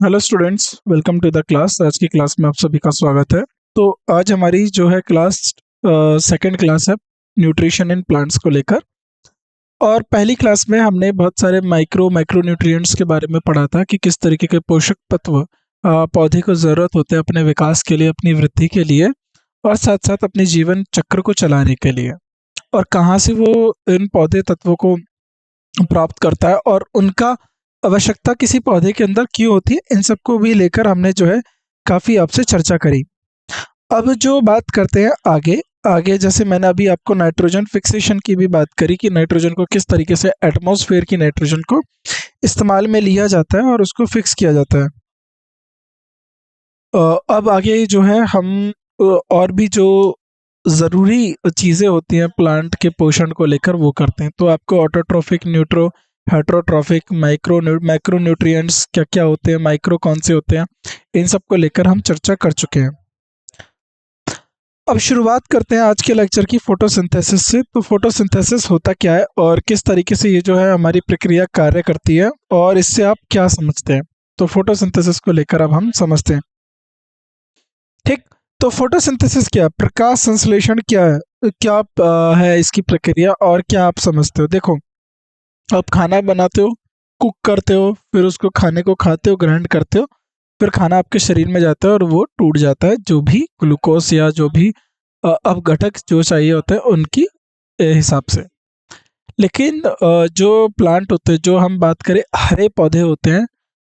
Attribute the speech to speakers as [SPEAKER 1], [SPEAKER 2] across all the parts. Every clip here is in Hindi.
[SPEAKER 1] Hello students, welcome to the class. आज की क्लास में आप सभी का स्वागत है। तो आज हमारी जो है क्लास सेकंड क्लास है न्यूट्रिशन इन प्लांट्स को लेकर। और पहली क्लास में हमने बहुत सारे माइक्रो न्यूट्रिएंट्स के बारे में पढ़ा था कि किस तरीके के पोषक तत्व पौधे को ज़रूरत होते हैं अपने विकास के लिए, अपनी वृद्धि के लिए और साथ साथ अपने जीवन चक्र को चलाने के लिए, और कहाँ से वो इन पौधे तत्वों को प्राप्त करता है और उनका आवश्यकता किसी पौधे के अंदर क्यों होती है। इन सबको भी लेकर हमने जो है काफ़ी आपसे चर्चा करी। अब जो बात करते हैं आगे आगे, जैसे मैंने अभी आपको नाइट्रोजन फिक्सेशन की भी बात करी कि नाइट्रोजन को किस तरीके से एटमॉस्फेयर की नाइट्रोजन को इस्तेमाल में लिया जाता है और उसको फिक्स किया जाता है। अब आगे जो है हम और भी जो ज़रूरी चीज़ें होती हैं प्लांट के पोषण को लेकर वो करते हैं। तो आपको ऑटोट्रोफिक, न्यूट्रो, हेट्रोट्रोफिक, मैक्रो न्यूट्रिएंट्स क्या क्या होते हैं, माइक्रो कौन से होते हैं, इन सब को लेकर हम चर्चा कर चुके हैं। अब शुरुआत करते हैं आज के लेक्चर की फोटोसिंथेसिस से। तो फोटोसिंथेसिस होता क्या है और किस तरीके से ये जो है हमारी प्रक्रिया कार्य करती है और इससे आप क्या समझते हैं। तो फोटोसिंथेसिस को लेकर अब हम समझते हैं। ठीक, तो फोटोसिंथेसिस क्या है, प्रकाश संश्लेषण क्या है, क्या है इसकी प्रक्रिया और क्या आप समझते हो। देखो, आप खाना बनाते हो, कुक करते हो, फिर उसको खाने को खाते हो, ग्रहण करते हो, फिर खाना आपके शरीर में जाता है और वो टूट जाता है, जो भी ग्लूकोज या जो भी अपघटक जो चाहिए होते हैं उनकी हिसाब से। लेकिन जो प्लांट होते हैं, जो हम बात करें हरे पौधे होते हैं,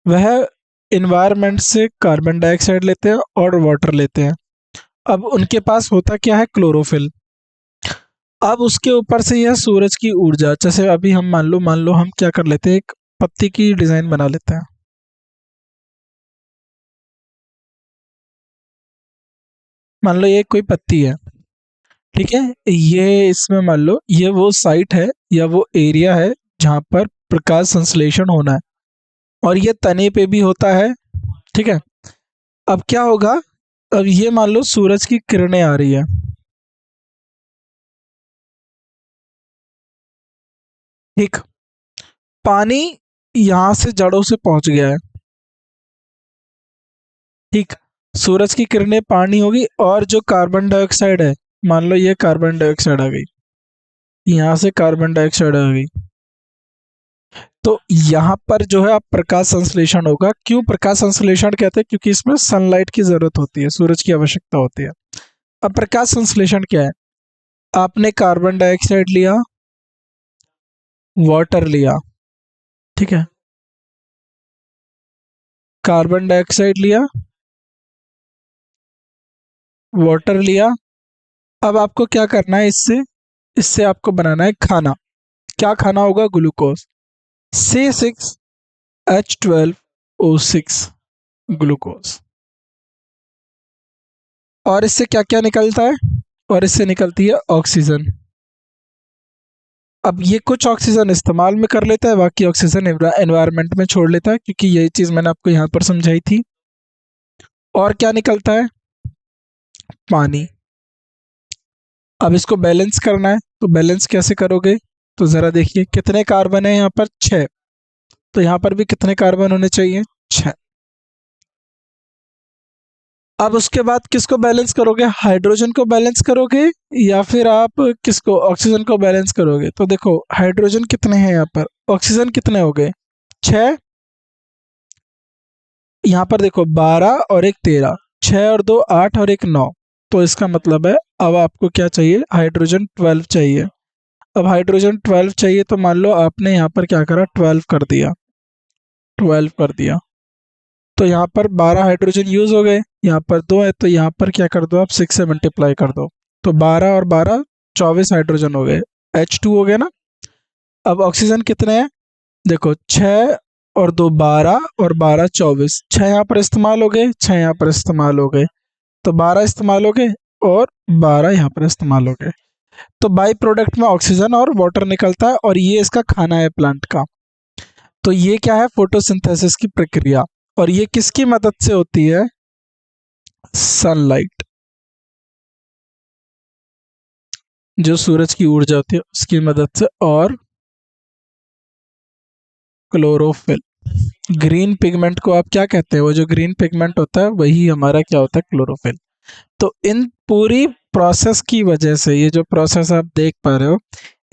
[SPEAKER 1] वह इन्वायरमेंट से कार्बन डाइऑक्साइड लेते हैं और वाटर लेते हैं। अब उनके पास होता क्या है, क्लोरोफिल। अब उसके ऊपर से यह सूरज की ऊर्जा, जैसे अभी हम मान लो हम क्या कर लेते हैं, एक पत्ती की डिजाइन बना लेते हैं। मान लो ये कोई पत्ती है, ठीक है। ये इसमें मान लो ये वो साइट है या वो एरिया है जहाँ पर प्रकाश संश्लेषण होना है, और ये तने पे भी होता है, ठीक है। अब क्या होगा, अब ये मान लो सूरज की किरणें आ रही है, ठीक। पानी यहाँ से जड़ों से पहुंच गया है, ठीक। सूरज की किरणें पानी होगी और जो कार्बन डाइऑक्साइड है, मान लो ये कार्बन डाइऑक्साइड आ गई, यहाँ से कार्बन डाइऑक्साइड आ गई, तो यहाँ पर जो है आप प्रकाश संश्लेषण होगा। क्यों प्रकाश संश्लेषण कहते हैं, क्योंकि इसमें सनलाइट की जरूरत होती है, सूरज की आवश्यकता होती है। अब प्रकाश संश्लेषण क्या है, आपने कार्बन डाइऑक्साइड लिया, वाटर लिया, ठीक है, कार्बन डाइऑक्साइड लिया, वाटर लिया। अब आपको क्या करना है, इससे इससे आपको बनाना है खाना। क्या खाना होगा, ग्लूकोज, C6H12O6 ग्लूकोज। और इससे क्या क्या निकलता है, और इससे निकलती है ऑक्सीजन। अब ये कुछ ऑक्सीजन इस्तेमाल में कर लेता है, बाकी ऑक्सीजन एनवायरनमेंट में छोड़ लेता है, क्योंकि यही चीज़ मैंने आपको यहाँ पर समझाई थी। और क्या निकलता है, पानी। अब इसको बैलेंस करना है, तो बैलेंस कैसे करोगे, तो ज़रा देखिए कितने कार्बन है यहाँ पर, 6। तो यहाँ पर भी कितने कार्बन होने चाहिए, 6। अब उसके बाद किसको बैलेंस करोगे, हाइड्रोजन को बैलेंस करोगे या फिर आप किसको, ऑक्सीजन को बैलेंस करोगे। तो देखो हाइड्रोजन कितने हैं यहाँ पर, ऑक्सीजन कितने हो गए, 6। यहाँ पर देखो 12 और एक 13, 6 और 2 8 और एक 9। तो इसका मतलब है अब आपको क्या चाहिए, हाइड्रोजन 12 चाहिए। अब हाइड्रोजन 12 चाहिए, तो मान लो आपने यहाँ पर क्या करा, 12 कर दिया, 12 कर दिया। तो यहाँ पर 12 हाइड्रोजन यूज हो गए, यहाँ पर 2 है, तो यहाँ पर क्या कर दो आप, 6 से मल्टीप्लाई कर दो। तो 12 और 12 24 हाइड्रोजन हो गए, H2 हो गया ना। अब ऑक्सीजन कितने हैं, देखो 6 और 2 12 और 12 24, 6 यहाँ पर इस्तेमाल हो गए, 6 यहाँ पर इस्तेमाल हो गए, तो 12 इस्तेमाल हो गए और 12 यहाँ पर इस्तेमाल हो गए। तो बाई प्रोडक्ट में ऑक्सीजन और वाटर निकलता है, और ये इसका खाना है प्लांट का। तो ये क्या है, फोटोसिंथेसिस की प्रक्रिया। और ये किसकी मदद से होती है, सनलाइट, जो सूरज की ऊर्जा होती है उसकी मदद से, और क्लोरोफिल। ग्रीन पिगमेंट को आप क्या कहते हैं? वो जो ग्रीन पिगमेंट होता है वही हमारा क्या होता है? क्लोरोफिल। तो इन पूरी प्रोसेस की वजह से, ये जो प्रोसेस आप देख पा रहे हो,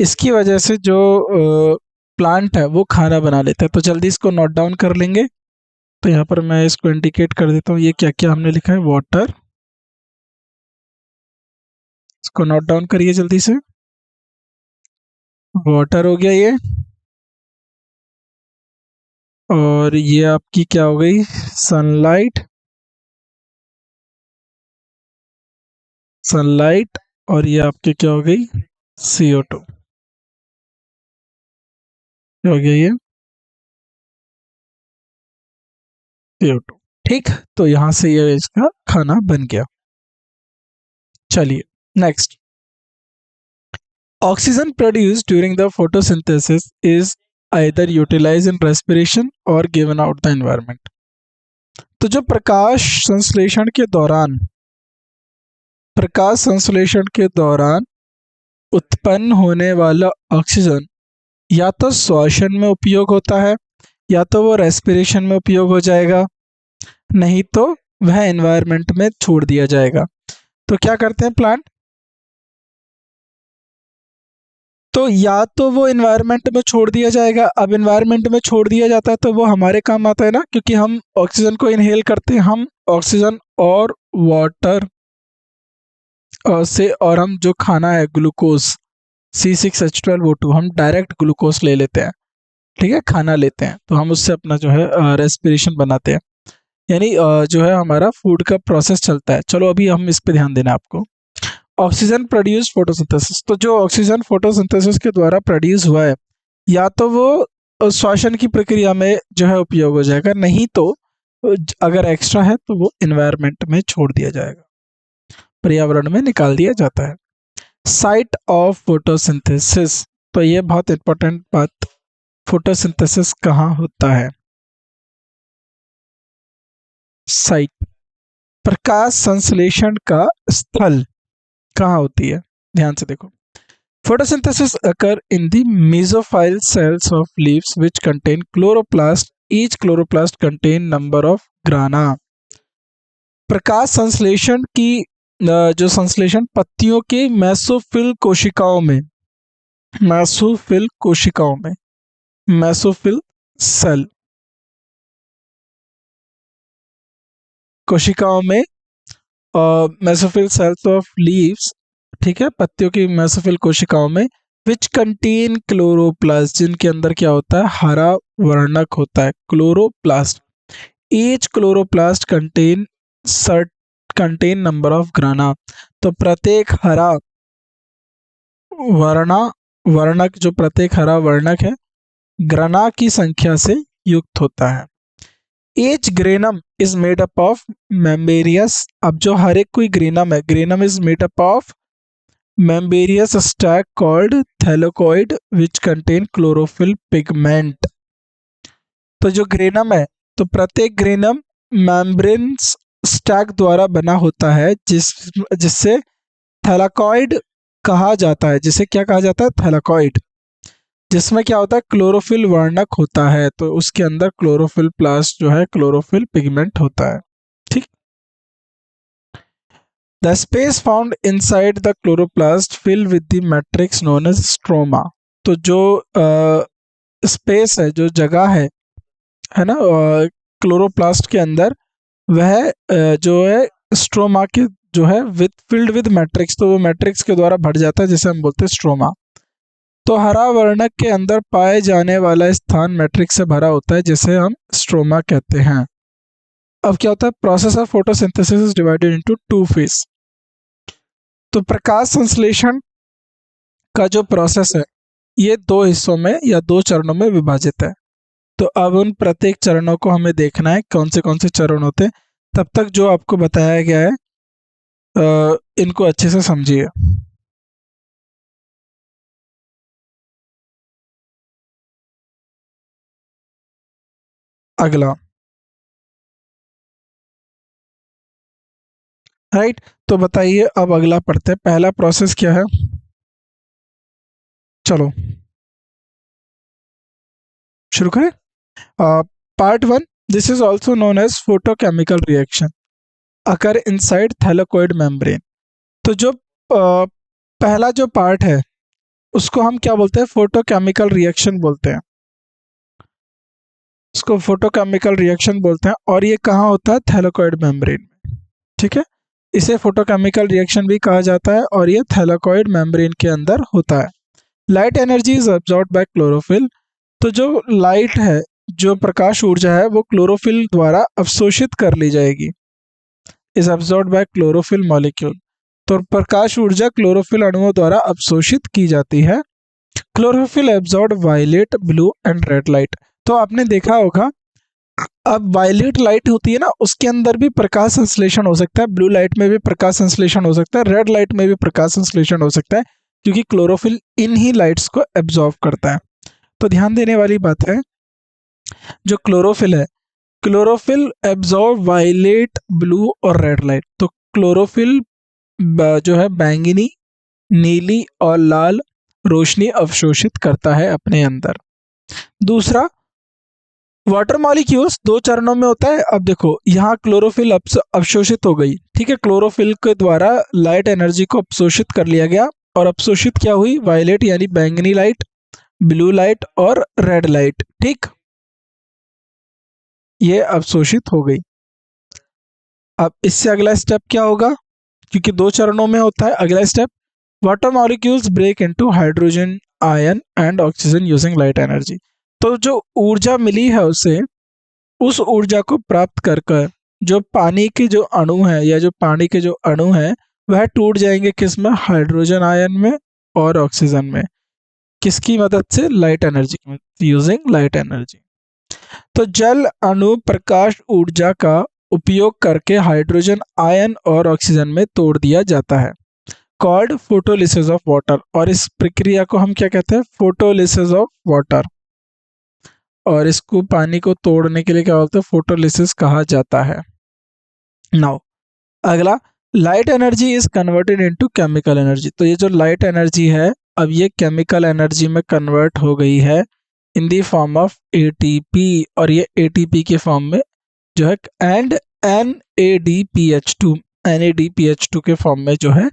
[SPEAKER 1] इसकी वजह से जो प्लांट है वो खाना बना लेता है। तो जल्दी इसको नोट डाउन कर लेंगे। तो यहाँ पर मैं इसको इंडिकेट कर देता हूँ, ये क्या क्या हमने लिखा है? वाटर, इसको नोट डाउन करिए जल्दी से। वाटर हो गया ये, और ये आपकी क्या हो गई? सनलाइट, सनलाइट, और ये आपकी क्या हो गई? CO2 हो गया ये CO2। ठीक, तो यहाँ से ये इसका खाना बन गया। चलिए next, oxygen produced during the photosynthesis is either utilize in respiration और गिवन आउट द एनवायरनमेंट। तो जो प्रकाश संश्लेषण के दौरान उत्पन्न होने वाला ऑक्सीजन या तो श्वसन में उपयोग होता है, या तो वो रेस्पिरेशन में उपयोग हो जाएगा, नहीं तो वह एनवायरनमेंट में छोड़ दिया जाएगा। तो क्या करते हैं प्लांट? तो या तो वो एनवायरनमेंट में छोड़ दिया जाएगा। अब एनवायरनमेंट में छोड़ दिया जाता है तो वो हमारे काम आता है ना, क्योंकि हम ऑक्सीजन को इनहेल करते हैं। हम ऑक्सीजन और वाटर से, और हम जो खाना है ग्लूकोज C6H12O2, हम डायरेक्ट ग्लूकोज ले लेते हैं। ठीक है, खाना लेते हैं तो हम उससे अपना जो है रेस्पिरेशन बनाते हैं, यानी जो है हमारा फूड का प्रोसेस चलता है। चलो अभी हम इस पे ध्यान देना आपको। ऑक्सीजन प्रोड्यूस फोटोसिंथेसिस, तो जो ऑक्सीजन फोटोसिंथेसिस के द्वारा प्रोड्यूस हुआ है, या तो वो श्वसन की प्रक्रिया में जो है उपयोग हो जाएगा, नहीं तो अगर एक्स्ट्रा है तो वो एनवायरनमेंट में छोड़ दिया जाएगा, पर्यावरण में निकाल दिया जाता है। साइट ऑफ फोटोसिंथेसिस, तो ये बहुत इंपॉर्टेंट बात, फोटोसिंथेसिस कहाँ होता है? साइट, प्रकाश संश्लेषण का स्थल कहाँ होती है? ध्यान से देखो। Photosynthesis occur in the mesophyll cells of leaves which contain chloroplast. Each chloroplast contain number of grana. प्रकाश संश्लेषण की जो संश्लेषण पत्तियों के मेसोफिल कोशिकाओं में, मेसोफिल सेल कोशिकाओं में, मेसोफिल सेल्स ऑफ लीव्स, ठीक है, पत्तियों की मेसोफिल कोशिकाओं में, विच कंटेन क्लोरोप्लास्ट, जिनके अंदर क्या होता है? हरा वर्णक होता है, chloroplast. Each chloroplast contain number of ग्राना, तो प्रत्येक हरा वर्णक, जो प्रत्येक हरा वर्णक है, ग्राना की संख्या से युक्त होता है। Each granum is made up of membranous, अब जो हर एक कोई ग्रेनम है, granum is made up of membranous stack called thylakoid which contain chlorophyll pigment. तो जो ग्रेनम है, तो प्रत्येक ग्रेनम मेम्ब्रेन्स स्टैक द्वारा बना होता है, जिससे थैलाकॉइड कहा जाता है। जिसे क्या कहा जाता है? थैलाकॉइड, जिसमें क्या होता है? क्लोरोफिल वर्णक होता है, तो उसके अंदर क्लोरोफिल प्लास्ट जो है, क्लोरोफिल पिगमेंट होता है। ठीक, the space found inside the chloroplast fill with the matrix known as stroma. तो जो स्पेस है, जो जगह है ना क्लोरोप्लास्ट के अंदर, वह जो है स्ट्रोमा के जो है विद फिल्ड विद मैट्रिक्स, तो वो मैट्रिक्स के द्वारा भर जाता है, जिसे हम बोलते हैं स्ट्रोमा। तो हरा वर्णक के अंदर पाए जाने वाला स्थान मैट्रिक्स से भरा होता है, जिसे हम स्ट्रोमा कहते हैं। अब क्या होता है? Process of photosynthesis is divided into two phase. तो प्रकाश संश्लेषण का जो प्रोसेस है, ये दो हिस्सों में या दो चरणों में विभाजित है। तो अब उन प्रत्येक चरणों को हमें देखना है, कौन से चरण होते हैं। तब तक जो आपको बताया गया है, इनको अच्छे से समझिए। अगला, राइट, तो बताइए, अब अगला पढ़ते हैं। पहला प्रोसेस क्या है? चलो शुरू करें। Part 1, this is also known as photochemical reaction occur inside thylakoid membrane. तो जो पहला जो पार्ट है उसको हम क्या बोलते हैं, फोटोकेमिकल रिएक्शन बोलते हैं, इसको फोटोकेमिकल रिएक्शन बोलते हैं। और ये कहाँ होता है, थैलेकोइड मेम्ब्रेन में, ठीक है। इसे फोटोकेमिकल रिएक्शन भी कहा जाता है और ये थैलेकोइड मेम्ब्रेन के अंदर होता है। Light energy is absorbed bye chlorophyll. तो जो लाइट है, जो प्रकाश ऊर्जा है, वो क्लोरोफिल द्वारा अवशोषित कर ली जाएगी, is absorbed bye chlorophyll molecule. तो प्रकाश ऊर्जा क्लोरोफिल अणुओं द्वारा अवशोषित की जाती है। Chlorophyll absorb violet, blue and red light. तो आपने देखा होगा, अब वायलेट लाइट होती है ना, उसके अंदर भी प्रकाश संश्लेषण हो सकता है, ब्लू लाइट में भी प्रकाश संश्लेषण हो सकता है, रेड लाइट में भी प्रकाश संश्लेषण हो सकता है, क्योंकि क्लोरोफिल इन ही लाइट्स को एब्जॉर्ब करता है। तो ध्यान देने वाली बात है, जो क्लोरोफिल है, क्लोरोफिल एब्जॉर्ब वायलेट, ब्लू और रेड लाइट। तो क्लोरोफिल जो है बैंगनी, नीली और लाल रोशनी अवशोषित करता है अपने अंदर। दूसरा, वाटर मॉलिक्यूल्स 2 चरणों में होता है। अब देखो, यहाँ क्लोरोफिल अवशोषित हो गई, ठीक है, क्लोरोफिल के द्वारा लाइट एनर्जी को अवशोषित कर लिया गया, और अवशोषित क्या हुई, वायलेट यानी बैंगनी लाइट, ब्लू लाइट और रेड लाइट, ठीक, ये अवशोषित हो गई। अब इससे अगला स्टेप क्या होगा, क्योंकि 2 चरणों में होता है। अगला step, water molecules break into hydrogen ion and oxygen using light energy. तो जो ऊर्जा मिली है उसे, उस ऊर्जा को प्राप्त कर कर जो पानी के जो अणु हैं, या जो पानी के जो अणु हैं, वह टूट जाएंगे किस में, हाइड्रोजन आयन में और ऑक्सीजन में। किसकी मदद से, light energy, using light energy. तो जल अणु प्रकाश ऊर्जा का उपयोग करके हाइड्रोजन आयन और ऑक्सीजन में तोड़ दिया जाता है, कॉल्ड फोटोलिसिस ऑफ वाटर। और इस प्रक्रिया को हम क्या कहते हैं, फोटोलिसिस ऑफ वाटर। और इसको, पानी को तोड़ने के लिए क्या बोलते हैं, फोटोलिसिस कहा जाता है। नाउ अगला, light energy is converted into chemical energy. तो ये जो लाइट एनर्जी है, अब ये केमिकल एनर्जी में कन्वर्ट हो गई है इन दी फॉर्म ऑफ एटीपी। और ये एटीपी के फॉर्म में जो है, एंड NADPH2, NADPH2 के फॉर्म में जो है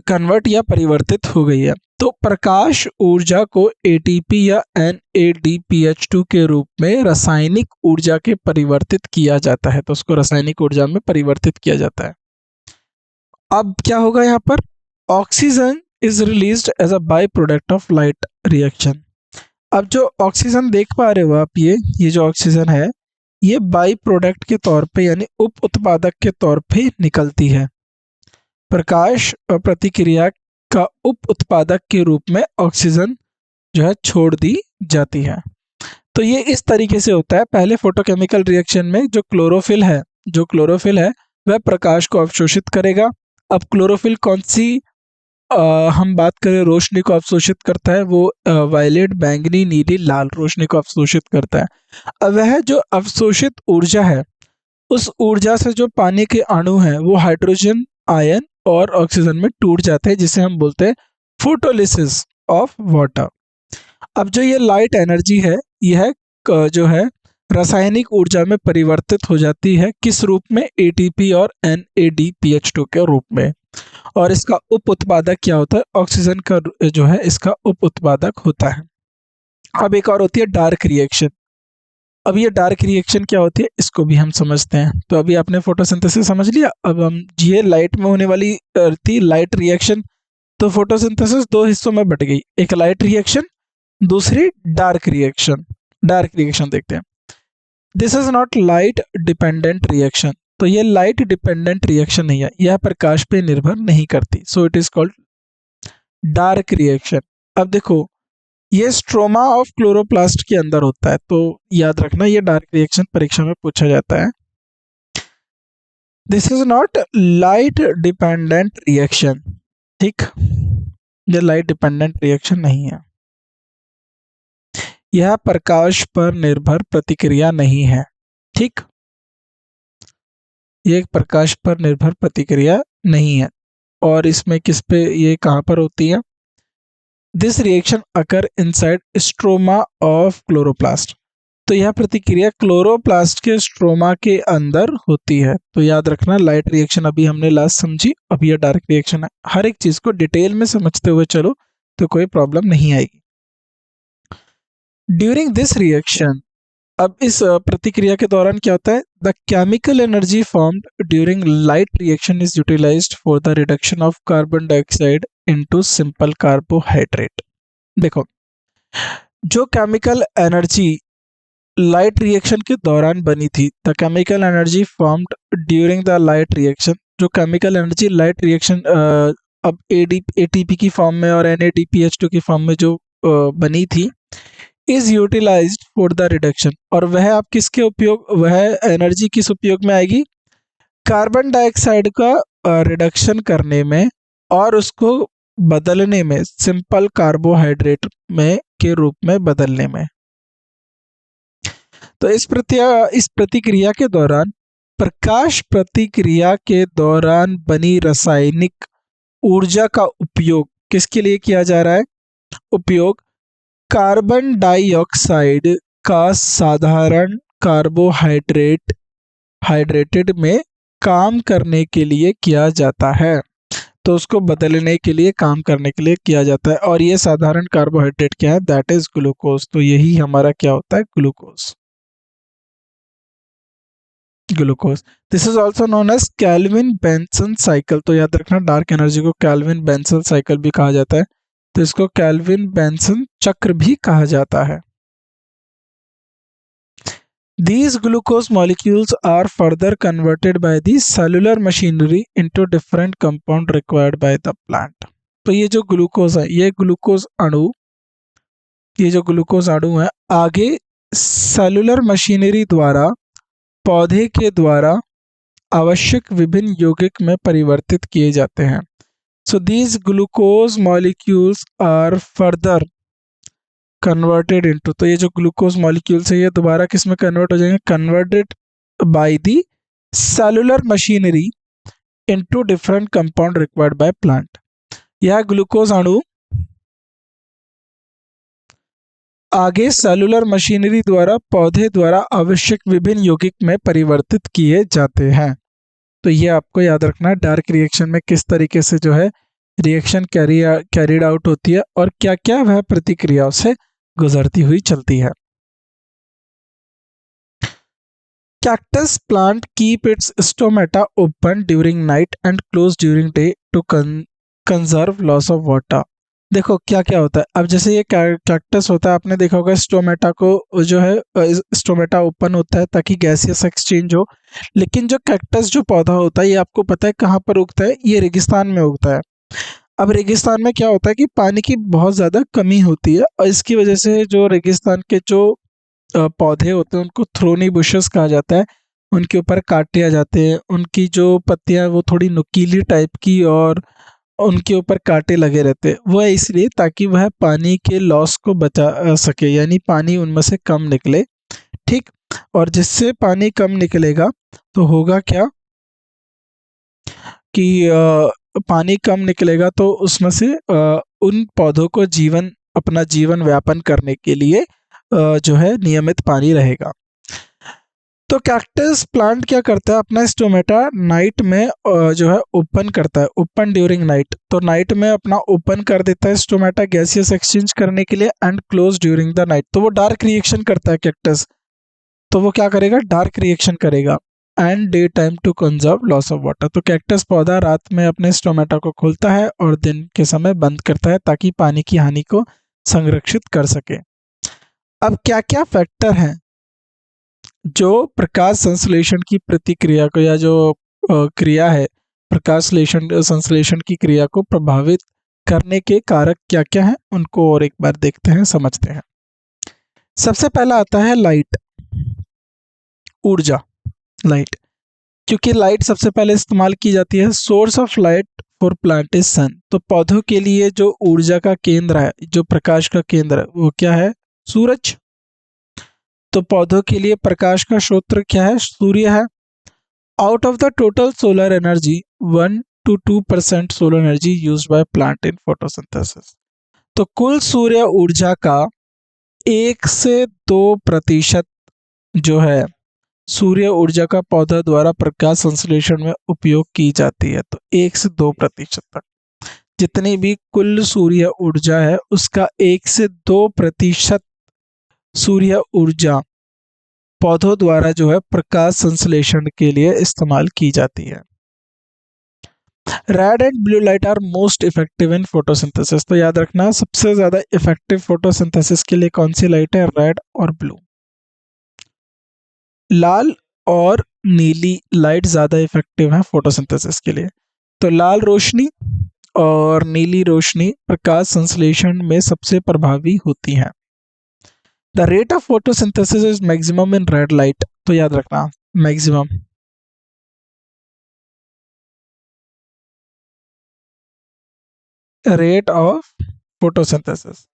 [SPEAKER 1] कन्वर्ट या परिवर्तित हो गई है। तो प्रकाश ऊर्जा को ATP या NADPH2 के रूप में रासायनिक ऊर्जा के परिवर्तित किया जाता है। तो उसको रासायनिक ऊर्जा में परिवर्तित किया जाता है। अब क्या होगा यहाँ पर, oxygen is released as a by product of light reaction. अब जो ऑक्सीजन देख पा रहे हो आप, ये जो ऑक्सीजन है, ये बाई प्रोडक्ट के तौर पे यानी उप उत्पादक के तौर पे निकलती है। प्रकाश प्रतिक्रिया का उप उत्पादक के रूप में ऑक्सीजन जो है छोड़ दी जाती है। तो ये इस तरीके से होता है। पहले फोटोकेमिकल रिएक्शन में जो क्लोरोफिल है वह प्रकाश को अवशोषित करेगा। अब क्लोरोफिल कौन सी हम बात करें, रोशनी को अवशोषित करता है, वो वायलेट, बैंगनी, नीली, लाल रोशनी को अवशोषित करता है। अब वह जो अवशोषित ऊर्जा है, उस ऊर्जा से जो पानी के अणु हैं वो हाइड्रोजन आयन और ऑक्सीजन में टूट जाते हैं, जिसे हम बोलते हैं फोटोलिसिस ऑफ वाटर। अब जो ये लाइट एनर्जी है, यह जो है रासायनिक ऊर्जा में परिवर्तित हो जाती है, किस रूप में, एटीपी और NADPH2 के रूप में। और इसका उप उत्पादक क्या होता है, ऑक्सीजन का जो है इसका उप उत्पादक होता है। अब एक और होती है डार्क रिएक्शन। अब ये डार्क रिएक्शन क्या होती है, इसको भी हम समझते हैं। तो अभी आपने फोटोसिंथेसिस समझ लिया। अब हम, ये लाइट में होने वाली थी लाइट रिएक्शन। तो फोटोसिंथेसिस 2 हिस्सों में बट गई, एक लाइट रिएक्शन, दूसरी डार्क रिएक्शन। डार्क रिएक्शन देखते हैं। This is not light dependent reaction. तो ये लाइट डिपेंडेंट रिएक्शन नहीं है, यह प्रकाश पे निर्भर नहीं करती। So it is called dark reaction. अब देखो, ये स्ट्रोमा ऑफ क्लोरोप्लास्ट के अंदर होता है, तो याद रखना ये डार्क रिएक्शन परीक्षा में पूछा जाता है। This is not light dependent reaction, ठीक, ये लाइट डिपेंडेंट रिएक्शन नहीं है, यह प्रकाश पर निर्भर प्रतिक्रिया नहीं है, ठीक, ये प्रकाश पर निर्भर प्रतिक्रिया नहीं है। और इसमें किस पे, ये कहाँ पर होती है, this reaction occur inside stroma of chloroplast. तो यह प्रतिक्रिया क्लोरोप्लास्ट के स्ट्रोमा के अंदर होती है। तो याद रखना, लाइट रिएक्शन अभी हमने लास्ट समझी, अब यह डार्क रिएक्शन है। हर एक चीज को डिटेल में समझते हुए चलो तो कोई प्रॉब्लम नहीं आएगी। ड्यूरिंग दिस रिएक्शन, अब इस प्रतिक्रिया के दौरान क्या होता है, the chemical energy formed during light reaction is utilized for the reduction of carbon dioxide into simple carbohydrate. देखो, जो केमिकल एनर्जी लाइट रिएक्शन के दौरान बनी थी, the chemical energy formed during the light reaction, जो केमिकल एनर्जी लाइट रिएक्शन अब एटीपी की फॉर्म में और NADPH2 की फॉर्म में जो बनी थी, is utilized for the reduction, और वह आप किसके उपयोग, वह एनर्जी किस उपयोग में आएगी, कार्बन डाइऑक्साइड का रिडक्शन करने में और उसको बदलने में सिंपल कार्बोहाइड्रेट में के रूप में बदलने में। तो इस प्रतिक्रिया के दौरान, प्रकाश प्रतिक्रिया के दौरान बनी रासायनिक ऊर्जा का उपयोग किसके लिए किया जा रहा है, उपयोग कार्बन डाइऑक्साइड का साधारण हाइड्रेटेड में काम करने के लिए किया जाता है। तो उसको बदलने के लिए, काम करने के लिए किया जाता है। और ये साधारण कार्बोहाइड्रेट क्या है, दैट इज ग्लूकोज। तो यही हमारा क्या होता है, glucose. This is also known as Calvin Benson cycle. तो याद रखना, डार्क एनर्जी को कैल्विन बेंसन साइकिल भी कहा जाता है, तो इसको कैल्विन बेंसन चक्र भी कहा जाता है। These glucose molecules are further converted by the cellular machinery into different compound required by the plant। तो ये जो ग्लूकोज है, ये ग्लूकोज अणु है, आगे सेलुलर मशीनरी द्वारा, पौधे के द्वारा आवश्यक विभिन्न यौगिक में परिवर्तित किए जाते हैं। So these glucose molecules are further converted into, तो ये जो ग्लूकोज मॉलिक्यूल्स है ये दोबारा किस में कन्वर्ट हो जाएंगे, converted by the cellular machinery into different compound required by plant. यह ग्लूकोज अणु आगे सेलुलर मशीनरी द्वारा, पौधे द्वारा आवश्यक विभिन्न यौगिक में परिवर्तित किए जाते हैं। तो ये आपको याद रखना है, डार्क रिएक्शन में किस तरीके से जो है रिएक्शन कैरीड आउट होती है और क्या क्या वह प्रतिक्रियाओं से गुजरती हुई चलती है। Cactus plant keep its stomata open during night and close during day to conserve loss of water. देखो क्या क्या होता है, अब जैसे ये कैक्टस होता है, आपने देखा होगा स्टोमेटा को जो है, स्टोमेटा ओपन होता है ताकि गैसियस एक्सचेंज हो। लेकिन जो कैक्टस जो पौधा होता है, ये आपको पता है कहाँ पर उगता है, ये रेगिस्तान में उगता है। अब रेगिस्तान में क्या होता है कि पानी की बहुत ज़्यादा कमी होती है, और इसकी वजह से जो रेगिस्तान के जो पौधे होते हैं उनको थ्रोनी बुशेस कहा जाता है, उनके ऊपर काटे आ जाते हैं, उनकी जो पत्तियां वो थोड़ी नुकीली टाइप की और उनके ऊपर कांटे लगे रहते हैं। वह इसलिए ताकि वह पानी के लॉस को बचा सके, यानी पानी उनमें से कम निकले। ठीक, और जिससे पानी कम निकलेगा तो होगा क्या कि पानी कम निकलेगा तो उसमें से उन पौधों को अपना जीवन व्यापन करने के लिए जो है नियमित पानी रहेगा। तो कैक्टस प्लांट क्या करता है, अपना स्टोमेटा नाइट में जो है ओपन करता है, ओपन ड्यूरिंग नाइट। तो नाइट में अपना ओपन कर देता है स्टोमेटा गैसियस एक्सचेंज करने के लिए, and close during the night. तो वो डार्क रिएक्शन करता है कैक्टस, तो वो क्या करेगा, डार्क रिएक्शन करेगा। And day time to conserve loss of water. तो कैक्टस पौधा रात में अपने स्टोमेटा को खोलता है और दिन के समय बंद करता है ताकि पानी की हानि को संरक्षित कर सके। अब क्या क्या फैक्टर हैं जो प्रकाश संश्लेषण की प्रतिक्रिया को, या जो क्रिया है प्रकाश संश्लेषण की क्रिया को प्रभावित करने के कारक क्या क्या हैं, उनको और एक बार देखते हैं, समझते हैं। सबसे पहला आता है लाइट, ऊर्जा, लाइट। क्योंकि लाइट सबसे पहले इस्तेमाल की जाती है, source of light for plant is sun. तो पौधों के लिए जो ऊर्जा का केंद्र है, जो प्रकाश का केंद्र है, वो क्या है, सूरज। तो पौधों के लिए प्रकाश का स्रोत क्या है, सूर्य है। Out of the total solar energy 1 to 2% solar energy used by plant in photosynthesis. तो कुल सूर्य ऊर्जा का 1 से 2% जो है सूर्य ऊर्जा का पौधा द्वारा प्रकाश संश्लेषण में उपयोग की जाती है, तो 1 से 2% तक। जितनी भी कुल सूर्य ऊर्जा है उसका 1 से 2% सूर्य ऊर्जा पौधों द्वारा जो है प्रकाश संश्लेषण के लिए इस्तेमाल की जाती है। Red and blue light are most effective in photosynthesis, तो याद रखना सबसे ज्यादा इफेक्टिव फोटोसिंथेसिस के लिए कौन सी लाइट है, रेड और ब्लू। लाल और नीली लाइट ज्यादा इफेक्टिव है फोटोसिंथेसिस के लिए। तो लाल रोशनी और नीली रोशनी प्रकाश संश्लेषण में सबसे प्रभावी होती हैं। The rate of photosynthesis is maximum in red light, तो याद रखना मैक्सिमम रेट ऑफ फोटोसिंथेसिस।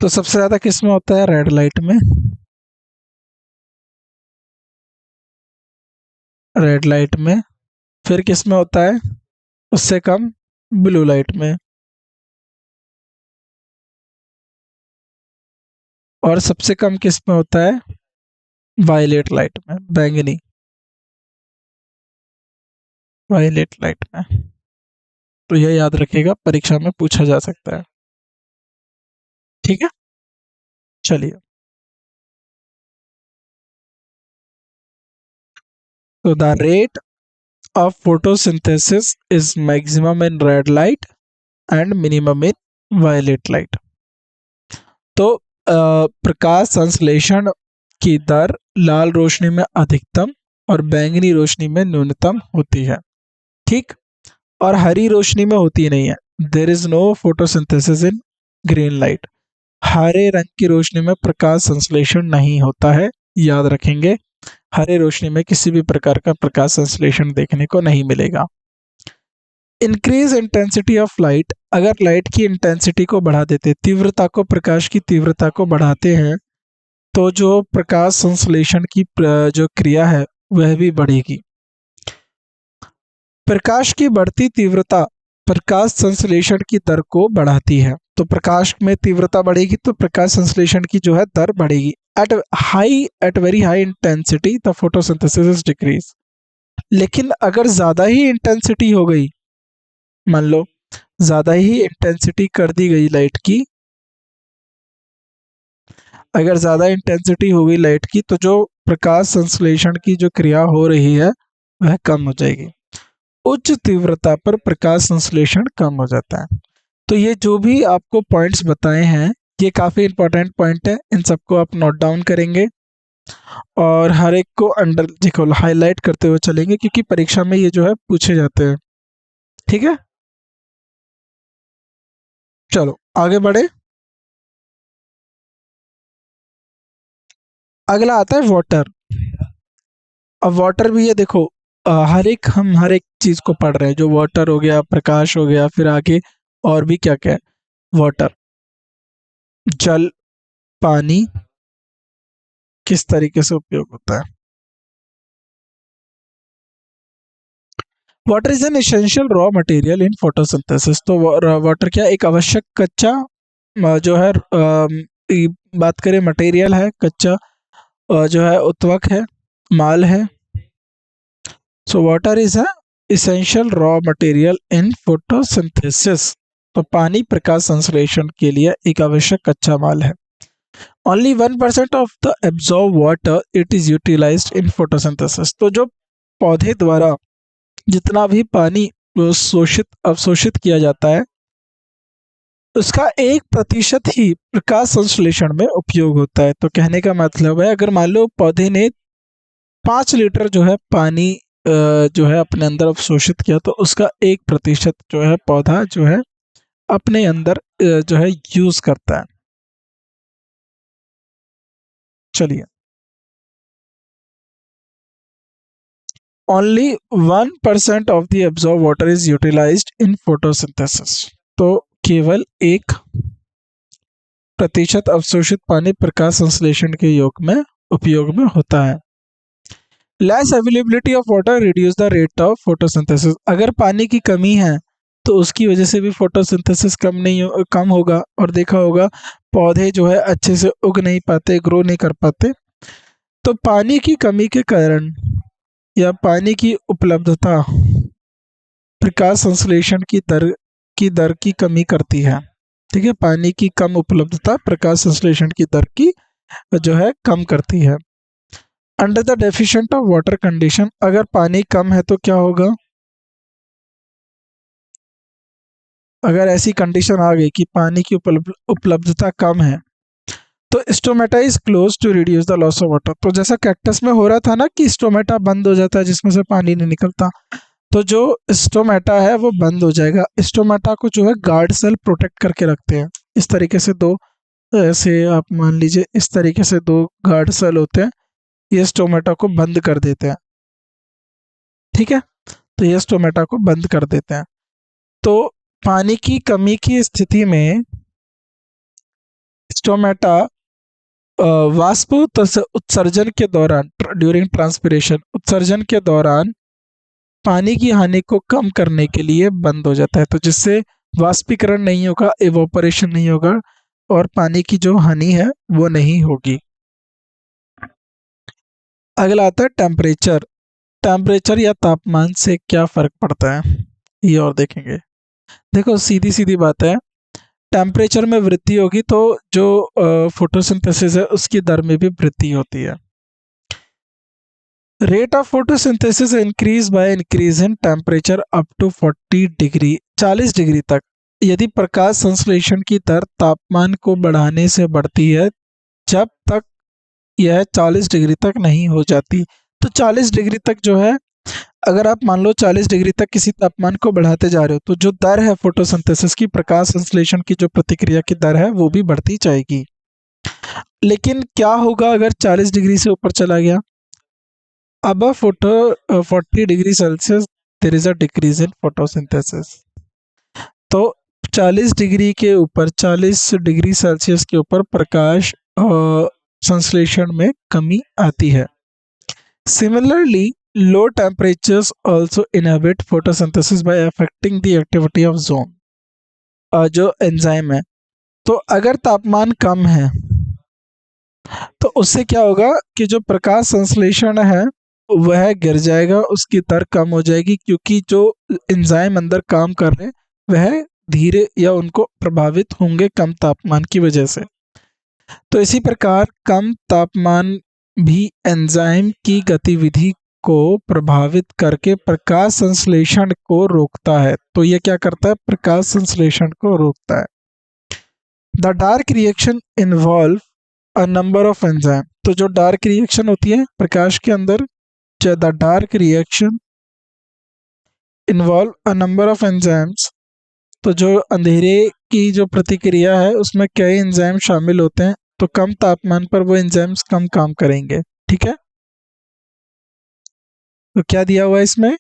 [SPEAKER 1] तो सबसे ज्यादा किस में होता है, रेड लाइट में। रेड लाइट में। फिर किस में होता है उससे कम, ब्लू लाइट में। और सबसे कम किस में होता है, वायलेट लाइट में, बैंगनी वायलेट लाइट में। तो यह याद रखिएगा, परीक्षा में पूछा जा सकता है। ठीक है, चलिए। तो the rate of photosynthesis is maximum in red light and minimum in violet light. तो प्रकाश संश्लेषण की दर लाल रोशनी में अधिकतम और बैंगनी रोशनी में न्यूनतम होती है, ठीक। और हरी रोशनी में होती नहीं है। There is no photosynthesis in green light. हरे रंग की रोशनी में प्रकाश संश्लेषण नहीं होता है, याद रखेंगे। हरे रोशनी में किसी भी प्रकार का प्रकाश संश्लेषण देखने को नहीं मिलेगा। इंक्रीज इंटेंसिटी ऑफ लाइट, अगर लाइट की इंटेंसिटी को बढ़ा देते, तीव्रता को, प्रकाश की तीव्रता को बढ़ाते हैं, तो जो प्रकाश संश्लेषण की जो क्रिया है वह भी बढ़ेगी। प्रकाश की बढ़ती तीव्रता प्रकाश संश्लेषण की दर को बढ़ाती है। तो प्रकाश में तीव्रता बढ़ेगी तो प्रकाश संश्लेषण की जो है दर बढ़ेगी। At very high intensity the photosynthesis is decrease. लेकिन अगर ज्यादा ही इंटेंसिटी हो गई, मान लो ज्यादा ही इंटेंसिटी कर दी गई लाइट की, अगर ज्यादा इंटेंसिटी हो गई लाइट की, तो जो प्रकाश संश्लेषण की जो क्रिया हो रही है वह कम हो जाएगी। उच्च तीव्रता पर प्रकाश संश्लेषण कम हो जाता है। तो ये जो भी आपको पॉइंट्स बताए हैं ये काफी इंपॉर्टेंट पॉइंट है, इन सबको आप नोट डाउन करेंगे और हर एक को अंडर देखो हाईलाइट करते हुए चलेंगे, क्योंकि परीक्षा में ये जो है पूछे जाते हैं। ठीक है, चलो आगे बढ़े। अगला आता है वाटर। अब वाटर भी ये देखो, हम हर एक चीज को पढ़ रहे हैं, जो वाटर हो गया, प्रकाश हो गया, फिर आगे और भी क्या क्या है। वाटर, जल, पानी किस तरीके से उपयोग होता है। Water is an essential raw material in photosynthesis. तो वाटर क्या, एक आवश्यक कच्चा जो है बात करें मटेरियल है, कच्चा जो है उत्तवक है, माल है। So water is a essential raw material in photosynthesis. तो पानी प्रकाश संश्लेषण के लिए एक आवश्यक कच्चा माल है। Only 1% of the absorb water it is utilized in photosynthesis. तो जो पौधे द्वारा जितना भी पानी शोषित अवशोषित किया जाता है उसका 1% ही प्रकाश संश्लेषण में उपयोग होता है। तो कहने का मतलब है, अगर मान लो पौधे ने 5 लीटर जो है पानी जो है अपने अंदर अवशोषित किया, तो उसका 1% जो है पौधा जो है अपने अंदर जो है यूज करता है। चलिए, only 1% of the absorb water is utilized in photosynthesis. तो केवल 1% अवशोषित पानी प्रकाश संश्लेषण के उपयोग में होता है। Less availability of water reduce the rate of photosynthesis. अगर पानी की कमी है तो उसकी वजह से भी फोटोसिंथेसिस कम होगा, और देखा होगा पौधे जो है अच्छे से उग नहीं पाते, ग्रो नहीं कर पाते। तो पानी की कमी के कारण या पानी की उपलब्धता प्रकाश संश्लेषण की दर की कमी करती है। ठीक है, पानी की कम उपलब्धता प्रकाश संश्लेषण की दर की जो है कम करती है। Under the deficient of water condition, अगर पानी कम है तो क्या होगा? अगर ऐसी कंडीशन आ गई कि पानी की उपलब्धता कम है, तो stomata is close to reduce the loss of water. तो जैसा कैक्टस में हो रहा था ना कि स्टोमेटा बंद हो जाता है जिसमें से पानी नहीं निकलता, तो जो स्टोमेटा है वो बंद हो जाएगा। स्टोमेटा को जो है गार्ड सेल प्रोटेक्ट करके रखते हैं। इस तरीके से दो, ऐसे आप मान लीजिए इस तरीके से दो गार्ड सेल होते हैं, ये स्टोमेटा को बंद कर देते हैं। ठीक है, तो ये स्टोमेटा को बंद कर देते हैं। तो पानी की कमी की स्थिति में स्टोमेटा वाष्प उत्सर्जन के दौरान, ड्यूरिंग ट्रांसपिरेशन, उत्सर्जन के दौरान पानी की हानि को कम करने के लिए बंद हो जाता है, तो जिससे वाष्पीकरण नहीं होगा, एवोपरेशन नहीं होगा, और पानी की जो हानि है वो नहीं होगी। अगला आता है टेम्परेचर। टेम्परेचर या तापमान से क्या फर्क पड़ता है, ये और देखेंगे। देखो सीधी सीधी बात है, टेम्परेचर में वृद्धि होगी तो जो फोटोसिंथेसिस है उसकी दर में भी वृद्धि होती है। Rate of photosynthesis increase by increase in temperature up to 40 degree, 40 degree तक। यदि प्रकाश संश्लेषण की दर तापमान को बढ़ाने से बढ़ती है, जब तक यह 40 डिग्री तक नहीं हो जाती। तो 40 डिग्री तक जो है, अगर आप मान लो 40 डिग्री तक किसी तापमान को बढ़ाते जा रहे हो, तो जो दर है फोटोसिंथेसिस की, प्रकाश संश्लेषण की जो प्रतिक्रिया की दर है वो भी बढ़ती जाएगी। लेकिन क्या होगा अगर 40 डिग्री से ऊपर चला गया? अब 40 degree Celsius there is a decrease in photosynthesis. तो 40 डिग्री के ऊपर, 40 डिग्री सेल्सियस के ऊपर प्रकाश संश्लेषण में कमी आती है। Similarly low temperatures also inhibit photosynthesis by affecting the activity of zone, जो एंजाइम है। तो अगर तापमान कम है तो उससे क्या होगा कि जो प्रकाश संश्लेषण है वह गिर जाएगा, उसकी दर कम हो जाएगी, क्योंकि जो एंजाइम अंदर काम कर रहे हैं वह धीरे या उनको प्रभावित होंगे कम तापमान की वजह से। तो इसी प्रकार कम तापमान भी एंजाइम की गतिविधि को प्रभावित करके प्रकाश संश्लेषण को रोकता है। तो ये क्या करता है? प्रकाश संश्लेषण को रोकता है। The dark reaction involve a number of enzyme. तो जो डार्क रिएक्शन होती है प्रकाश के अंदर, the dark reaction involve a number of enzymes. तो जो अंधेरे की जो प्रतिक्रिया है उसमें कई एंजाइम शामिल होते हैं, तो कम तापमान पर वो एंजाइम्स कम काम करेंगे। ठीक है, तो क्या दिया हुआ है इसमें?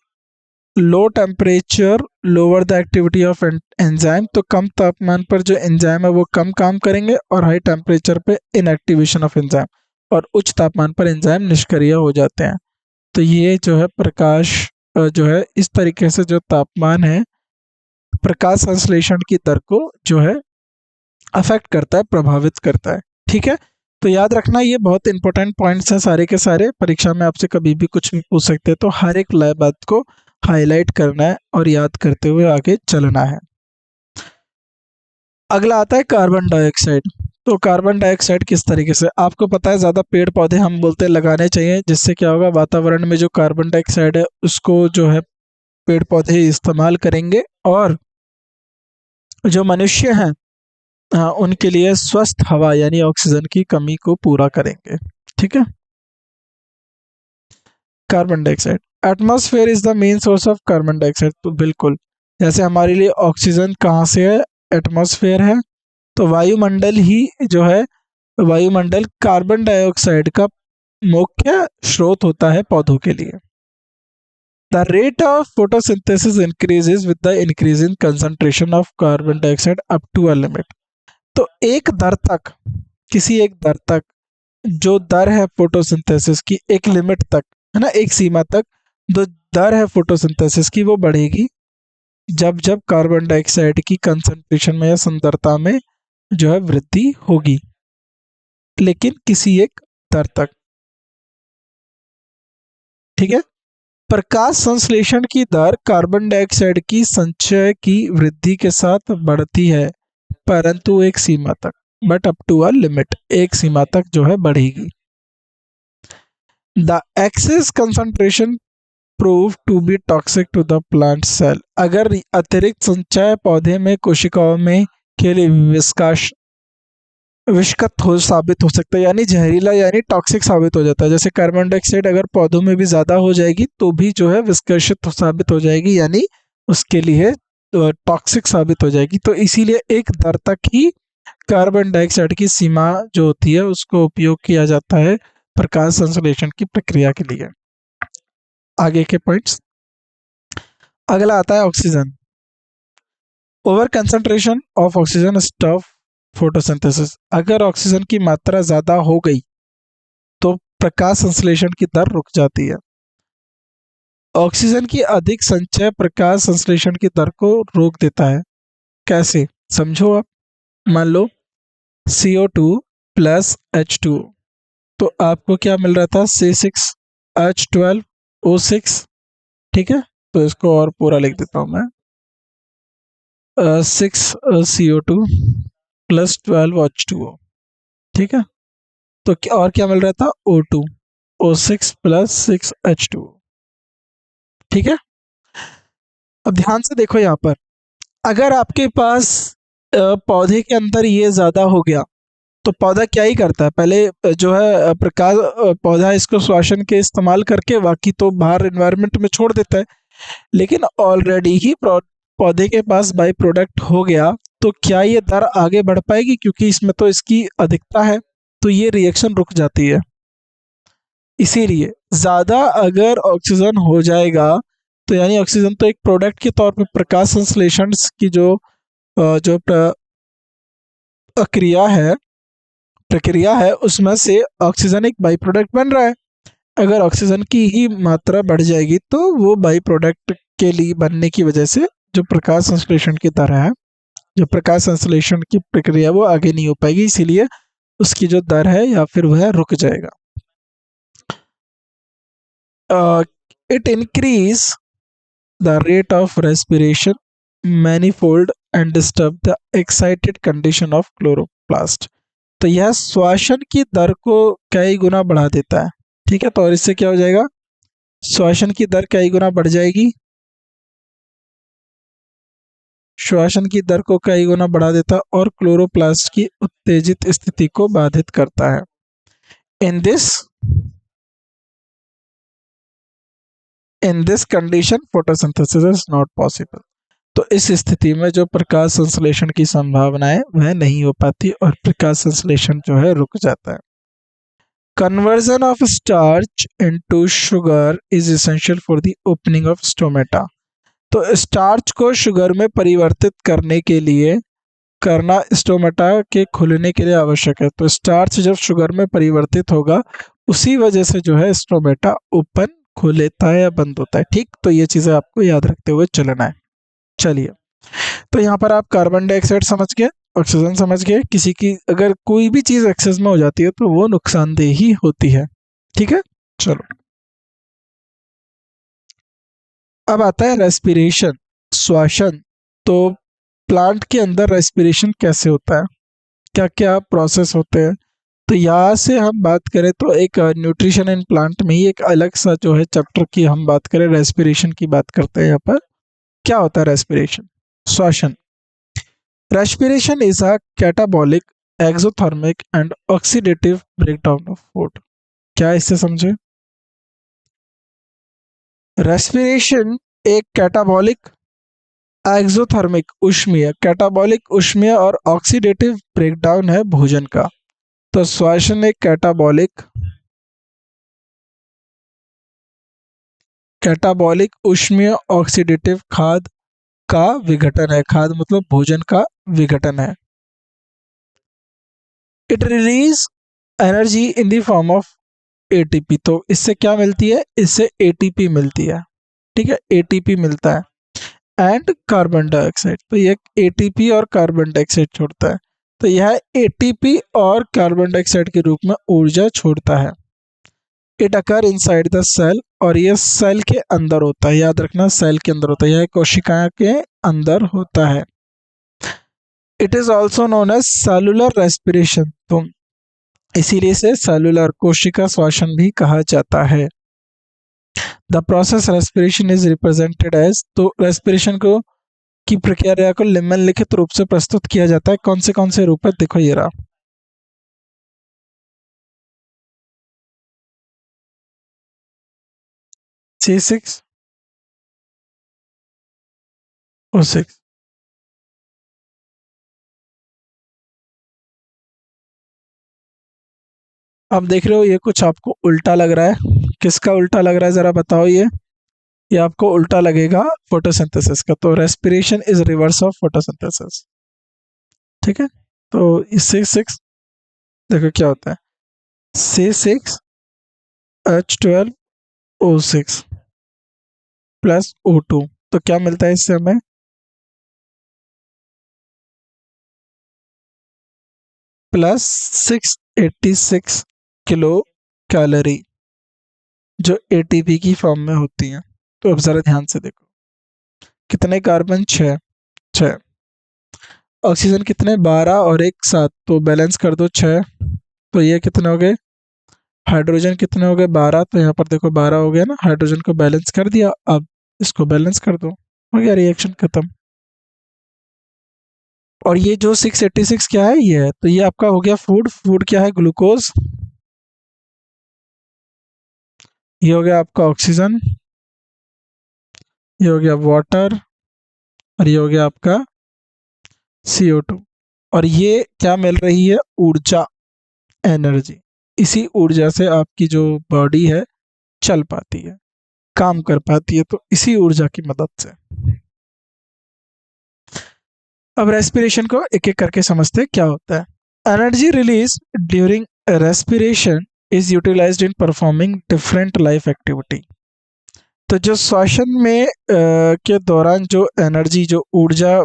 [SPEAKER 1] Low temperature lower the activity of enzyme. तो कम तापमान पर जो एंजाइम है वो कम काम करेंगे, और हाई टेम्परेचर पे इनएक्टिवेशन ऑफ एंजाइम, और उच्च तापमान पर एंजाइम निष्क्रिय हो जाते हैं। तो ये जो है प्रकाश जो है इस तरीके से जो तापमान है प्रकाश संश्लेषण की दर को जो है अफेक्ट करता है, प्रभावित करता है। ठीक है, तो याद रखना ये बहुत इंपॉर्टेंट पॉइंट्स हैं सारे के सारे, परीक्षा में आपसे कभी भी कुछ भी पूछ सकते हैं, तो हर एक बात को हाईलाइट करना है और याद करते हुए आगे चलना है। अगला आता है कार्बन डाइऑक्साइड। तो कार्बन डाइऑक्साइड किस तरीके से, आपको पता है ज़्यादा पेड़ पौधे हम बोलते हैं लगाने चाहिए, जिससे क्या होगा वातावरण में जो कार्बन डाइऑक्साइड है उसको जो है पेड़ पौधे इस्तेमाल करेंगे, और जो मनुष्य हैं उनके लिए स्वस्थ हवा यानी ऑक्सीजन की कमी को पूरा करेंगे। ठीक है, carbon dioxide, atmosphere is the main source of carbon dioxide. तो बिल्कुल, जैसे हमारे लिए ऑक्सीजन कहाँ से है? एटमॉस्फेयर है। तो वायुमंडल ही जो है, वायुमंडल कार्बन डाइऑक्साइड का मुख्य स्रोत होता है पौधों के लिए। The rate of photosynthesis increases with the increase in concentration of carbon dioxide up to a limit. तो एक दर तक, किसी एक दर तक, जो दर है फोटोसिंथेसिस की एक लिमिट तक है ना, एक सीमा तक जो दर है फोटोसिंथेसिस की वो बढ़ेगी, जब जब कार्बन डाइऑक्साइड की कंसंट्रेशन में या सांद्रता में जो है वृद्धि होगी, लेकिन किसी एक दर तक। ठीक है। प्रकाश संश्लेषण की दर कार्बन डाइऑक्साइड की संचय की वृद्धि के साथ बढ़ती है, परंतु एक सीमा तक, but up to a limit, एक सीमा तक जो है बढ़ेगी। The excess concentration prove to be toxic to the plant cell. अगर अतिरिक्त संचय पौधे में कोशिकाओं में के लिए विषकत हो साबित हो सकता है, यानी जहरीला यानी टॉक्सिक साबित हो जाता है। जैसे कार्बन डाइऑक्साइड अगर पौधों में भी ज़्यादा हो जाएगी तो भी जो है विस्कर्षित साबित हो जाएगी, यानी उसके लिए टॉक्सिक साबित हो जाएगी। तो इसीलिए एक दर तक ही कार्बन डाइऑक्साइड की सीमा जो होती है उसको उपयोग किया जाता है प्रकाश संश्लेषण की प्रक्रिया के लिए। आगे के पॉइंट्स, अगला आता है oxygen. Over concentration of oxygen stop photosynthesis. अगर ऑक्सीजन की मात्रा ज़्यादा हो गई तो प्रकाश संश्लेषण की दर रुक जाती है। ऑक्सीजन की अधिक संचय प्रकाश संश्लेषण की दर को रोक देता है। कैसे, समझो आप। मान लो CO2 प्लस H2O, तो आपको क्या मिल रहा था, C6H12O6। ठीक है, तो इसको और पूरा लिख देता हूँ मैं, 6CO2 प्लस 12H2O। ठीक है, तो और क्या मिल रहा था, O2O6 प्लस 6H2O। ठीक है, अब ध्यान से देखो यहाँ पर, अगर आपके पास पौधे के अंदर ये ज़्यादा हो गया तो पौधा क्या ही करता है, पहले जो है प्रकाश पौधा इसको श्वसन के इस्तेमाल करके बाकी तो बाहर एनवायरनमेंट में छोड़ देता है। लेकिन ऑलरेडी ही पौधे के पास बाई प्रोडक्ट हो गया, तो क्या ये दर आगे बढ़ पाएगी, क्योंकि इसमें तो इसकी अधिकता है, तो ये रिएक्शन रुक जाती है। इसीलिए ज़्यादा अगर ऑक्सीजन हो जाएगा तो यानी ऑक्सीजन तो एक प्रोडक्ट के तौर पर प्रकाश संश्लेषण की जो प्रक्रिया है उसमें से ऑक्सीजन एक बाई प्रोडक्ट बन रहा है। अगर ऑक्सीजन की ही मात्रा बढ़ जाएगी तो वो बाई प्रोडक्ट के लिए बनने की वजह से जो प्रकाश संश्लेषण की दर है, जो प्रकाश संश्लेषण की प्रक्रिया, वो आगे नहीं हो पाएगी, इसीलिए उसकी जो दर है या फिर वह रुक जाएगा। It increase the rate of respiration manifold and disturb the excited condition of chloroplast. तो यह श्वसन की दर को कई गुना बढ़ा देता है। ठीक है, तो और इससे क्या हो जाएगा, श्वसन की दर कई गुना बढ़ जाएगी, श्वसन की दर को कई गुना बढ़ा देता है और क्लोरोप्लास्ट की उत्तेजित स्थिति को बाधित करता है। In this condition photosynthesis is not possible. तो इस स्थिति में जो प्रकाश संश्लेषण की संभावना है वह नहीं हो पाती और प्रकाश संश्लेषण जो है रुक जाता है। Conversion of starch into sugar is essential for the opening of stomata. तो स्टार्च को शुगर में परिवर्तित करने के लिए करना स्टोमेटा के खुलने के लिए आवश्यक है। तो स्टार्च जब शुगर में परिवर्तित होगा उसी वजह से जो है स्टोमेटा ओपन खुलता है या बंद होता है। ठीक, तो ये चीज़ें आपको याद रखते हुए चलना है। चलिए, तो यहाँ पर आप कार्बन डाइऑक्साइड समझ गए, ऑक्सीजन समझ गए, किसी की अगर कोई भी चीज़ एक्सेस में हो जाती है तो वो नुकसानदेह ही होती है। ठीक है, चलो अब आता है रेस्पिरेशन, श्वसन। तो प्लांट के अंदर रेस्पिरेशन कैसे होता है, क्या क्या प्रोसेस होते हैं। तो यहाँ से हम बात करें तो एक न्यूट्रिशन इन प्लांट में ही एक अलग सा जो है चैप्टर की हम बात करें, रेस्पिरेशन की बात करते हैं। यहाँ पर क्या होता है रेस्पिरेशन, श्वसन। Respiration is a catabolic exothermic and oxidative breakdown of food. क्या इससे समझे, रेस्पिरेशन एक कैटाबॉलिक एक्सोथर्मिक ऊष्मीय, कैटाबॉलिक ऊष्मीय और ऑक्सीडेटिव ब्रेकडाउन है भोजन का। तो श्वसन एक कैटाबॉलिक ऊष्मीय ऑक्सीडेटिव खाद्य का विघटन है। खाद्य मतलब भोजन का विघटन है। It release energy in the form of ATP। तो इससे क्या मिलती है, इससे ATP मिलती है। ठीक है, ATP मिलता है। And carbon dioxide. तो ये एटीपी और कार्बन डाइऑक्साइड छोड़ता है, तो यह एटीपी और कार्बन डाइऑक्साइड के रूप में ऊर्जा छोड़ता है। It occur inside the cell, और ये सेल के अंदर होता है, याद रखना सेल के अंदर होता है, यह कोशिका के अंदर होता है। It is also known as cellular respiration, तो इसीलिए से सेलुलर कोशिका श्वसन भी कहा जाता है। The process respiration is represented as, तो रेस्पिरेशन को की प्रक्रिया को निम्नलिखित रूप से प्रस्तुत किया जाता है। कौन से रूप है, देखो ये रहा। C6O6। अब देख रहे हो ये कुछ आपको उल्टा लग रहा है, किसका उल्टा लग रहा है जरा बताओ। ये आपको उल्टा लगेगा फोटोसिंथेसिस का, तो respiration is reverse of photosynthesis. ठीक है, तो इससे सिक्स देखो क्या होता है, C6H12O6 प्लस O2, तो क्या मिलता है इससे हमें, प्लस 686 किलो कैलोरी, जो एटीपी की फॉर्म में होती है। तो अब जरा ध्यान से देखो, कितने कार्बन, छः, छः। ऑक्सीजन कितने, 12 और एक 7, तो बैलेंस कर दो 6, तो ये कितने हो गए। हाइड्रोजन कितने हो गए, 12, तो यहाँ पर देखो 12 हो गया ना, हाइड्रोजन को बैलेंस कर दिया, अब इसको बैलेंस कर दो, हो गया रिएक्शन खत्म। और ये जो 686 क्या है, ये है, तो ये आपका हो गया फूड। फूड क्या है, ग्लूकोज। ये हो गया आपका ऑक्सीजन, ये हो गया वाटर, और ये हो गया आपका CO2। और ये क्या मिल रही है, ऊर्जा, एनर्जी। इसी ऊर्जा से आपकी जो बॉडी है चल पाती है, काम कर पाती है, तो इसी ऊर्जा की मदद से। अब रेस्पिरेशन को एक एक करके समझते हैं क्या होता है। Energy release during respiration is utilized in performing different life activity. तो जो श्वसन में के दौरान जो एनर्जी, जो ऊर्जा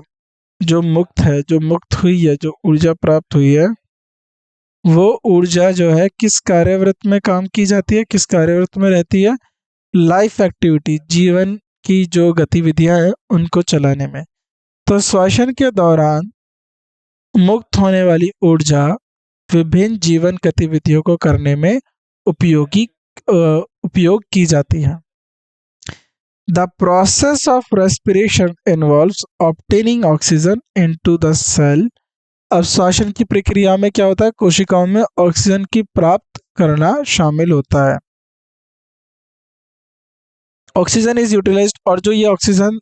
[SPEAKER 1] जो मुक्त है, जो मुक्त हुई है, जो ऊर्जा प्राप्त हुई है, वो ऊर्जा जो है किस कार्यवृत्त में काम की जाती है, किस कार्यवृत्त में रहती है, लाइफ एक्टिविटी, जीवन की जो गतिविधियां हैं उनको चलाने में। तो श्वसन के दौरान मुक्त होने वाली ऊर्जा विभिन्न जीवन गतिविधियों को करने में उपयोग की जाती है। The process of respiration involves obtaining oxygen into the cell. अब श्वसन की प्रक्रिया में क्या होता है, कोशिकाओं में ऑक्सीजन की प्राप्त करना शामिल होता है। ऑक्सीजन इज यूटिलाइज्ड, और जो ये ऑक्सीजन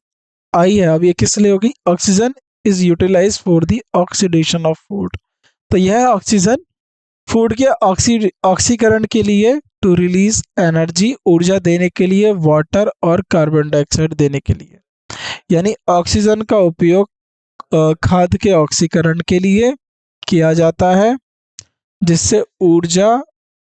[SPEAKER 1] आई है अब ये किस लिए होगी, oxygen is utilize for the oxidation of food. तो यह ऑक्सीजन फूड के ऑक्सीकरण के लिए, टू रिलीज एनर्जी, ऊर्जा देने के लिए, वाटर और कार्बन डाइऑक्साइड देने के लिए। यानी ऑक्सीजन का उपयोग खाद्य के ऑक्सीकरण के लिए किया जाता है, जिससे ऊर्जा,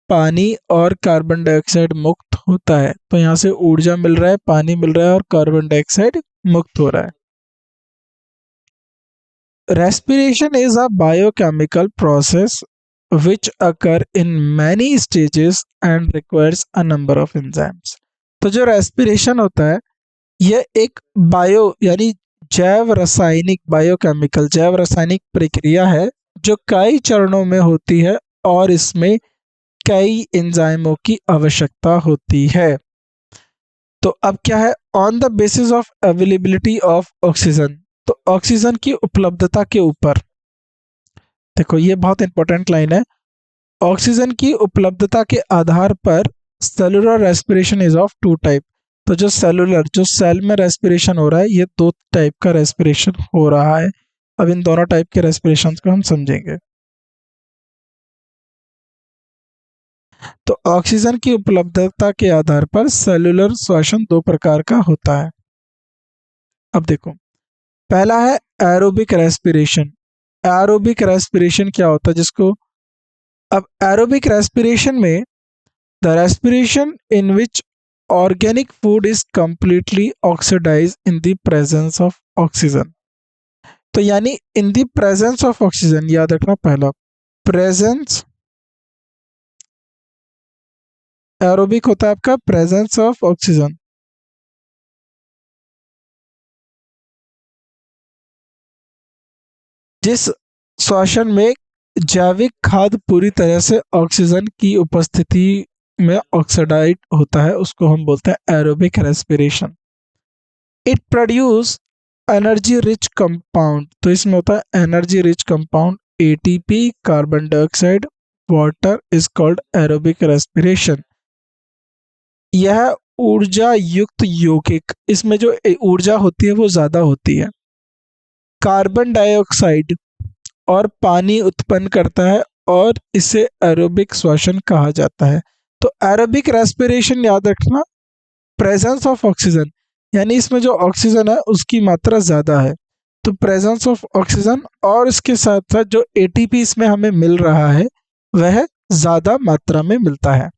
[SPEAKER 1] पानी और कार्बन डाइऑक्साइड मुक्त होता है। तो यहाँ से ऊर्जा मिल रहा है, पानी मिल रहा है और कार्बन डाइऑक्साइड मुक्त हो रहा है। Respiration is a biochemical process which occur in many stages and requires a number of enzymes। तो जो रेस्पिरेशन होता है यह एक बायो यानी जैव रासायनिक, बायोकेमिकल जैव रासायनिक प्रक्रिया है जो कई चरणों में होती है और इसमें कई एंजाइमों की आवश्यकता होती है। तो अब क्या है, on the basis of availability of oxygen, तो ऑक्सीजन की उपलब्धता के ऊपर, देखो ये बहुत इंपॉर्टेंट लाइन है, ऑक्सीजन की उपलब्धता के आधार पर cellular respiration is of two type. तो जो सेलुलर, जो सेल में रेस्पिरेशन हो रहा है, ये दो टाइप का रेस्पिरेशन हो रहा है। अब इन दोनों टाइप के रेस्पिरेशन को हम समझेंगे। तो ऑक्सीजन की उपलब्धता के आधार पर सेलुलर श्वसन दो प्रकार का होता है। अब देखो, पहला है एरोबिक रेस्पिरेशन। एरोबिक रेस्पिरेशन क्या होता है, जिसको, अब एरोबिक रेस्पिरेशन में the respiration in which organic food is completely oxidize in the presence of oxygen. तो यानी in the presence of oxygen, याद रखना पहला प्रेजेंस, एरोबिक होता है आपका प्रेजेंस ऑफ ऑक्सीजन। जिस श्वसन में जैविक खाद्य पूरी तरह से ऑक्सीजन की उपस्थिति में ऑक्सीडाइज होता है उसको हम बोलते हैं aerobic respiration. It produce energy rich compound, तो इसमें होता है energy rich compound ATP, carbon dioxide, water is called aerobic respiration. यह ऊर्जा युक्त यौगिक, इसमें जो ऊर्जा होती है वो ज्यादा होती है, कार्बन डाइऑक्साइड और पानी उत्पन्न करता है और इसे एरोबिक श्वसन कहा जाता है। तो एरोबिक रेस्पिरेशन याद रखना, प्रेजेंस ऑफ ऑक्सीजन, यानी इसमें जो ऑक्सीजन है उसकी मात्रा ज्यादा है, तो प्रेजेंस ऑफ ऑक्सीजन और इसके साथ साथ जो एटीपी इसमें हमें मिल रहा है वह ज्यादा मात्रा में मिलता है।